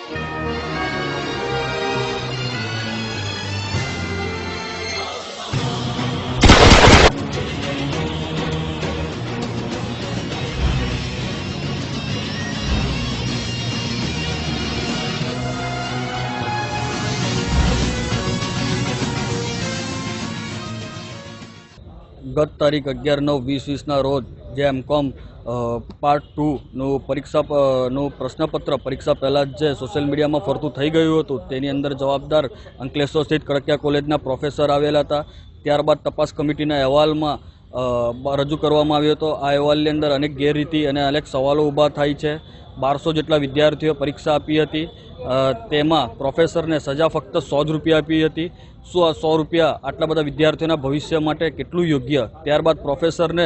ગત તારીખ 11/9/2020 રોજ જે એમકોમ પાર્ટ 2નું પરીક્ષાનું પ્રશ્નપત્ર પરીક્ષા પહેલાં જ જે સોશિયલ મીડિયામાં ફરતું થઈ ગયું હતું તેની અંદર જવાબદાર અંકલેશ્વર સ્થિત કડકિયા કોલેજના પ્રોફેસર આવેલા હતા. ત્યારબાદ તપાસ કમિટીના અહેવાલમાં રજૂ કરવામાં આવ્યો હતો. આ અહેવાલની અંદર અનેક ગેરરીતિ અને અનેક સવાલો ઊભા થાય છે. 1200 જેટલા વિદ્યાર્થીઓ પરીક્ષા આપી હતી. તેમાં પ્રોફેસરને સજા ફક્ત 100 જ રૂપિયા આપી હતી. શું આ 100 રૂપિયા આટલા બધા વિદ્યાર્થીઓના ભવિષ્ય માટે કેટલું યોગ્ય? ત્યારબાદ પ્રોફેસરને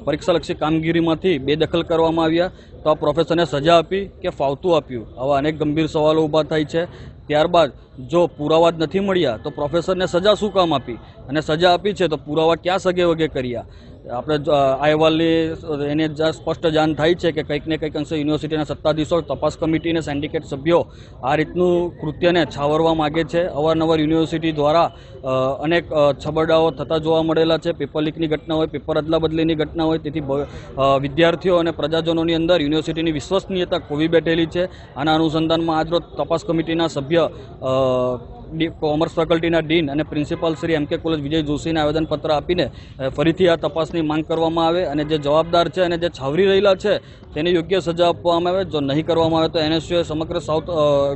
પરીક્ષાલક્ષી કામગીરીમાંથી બેદખલ કરવામાં આવ્યા તો આ પ્રોફેસરને સજા આપી કે ફાવતું આપ્યું? આવા અનેક ગંભીર સવાલો ઊભા થાય છે. ત્યારબાદ જો પુરાવા જ નથી મળ્યા તો પ્રોફેસરને સજા શું કામ આપી? અને સજા આપી છે તો પુરાવા ક્યાં સગે વગે કર્યા? આપણે આ અહેવાલની એને સ્પષ્ટ જાણ થાય છે કે કંઈક ને કંઈક અંશે યુનિવર્સિટીના સત્તાધીશો, તપાસ કમિટી અને સિન્ડિકેટ સભ્યો આ રીતનું કૃત્યને છાવરવા માગે છે. અવારનવાર યુનિવર્સિટી દ્વારા અનેક છબરડાઓ થતા જોવા મળેલા છે. પેપર લીકની ઘટના હોય, પેપર અદલાબદલીની ઘટના હોય. તેથી વિદ્યાર્થીઓ અને પ્રજાજનોની અંદર યુનિવર્સિટીની વિશ્વસનીયતા ખોવી બેઠેલી છે. આના અનુસંધાનમાં આજરોજ તપાસ કમિટીના સભ્ય કોમર્સ ફેકલ્ટીના ડીન અને પ્રિન્સિપાલ શ્રી એમકે કોલેજ વિજય જોશીને આવેદનપત્ર આપીને ફરીથી આ તપાસની માંગ કરવામાં આવે અને જે જવાબદાર છે અને જે છાવરી રહેલા છે તેને યોગ્ય સજા આપવામાં આવે. જો નહીં કરવામાં આવે તો એનએસયુએ સમગ્ર સાઉથ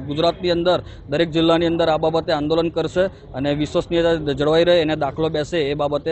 ગુજરાતની અંદર દરેક જિલ્લાની અંદર આ બાબતે આંદોલન કરશે અને વિશ્વસનીયતા જળવાઈ રહે એને દાખલો બેસે એ બાબતે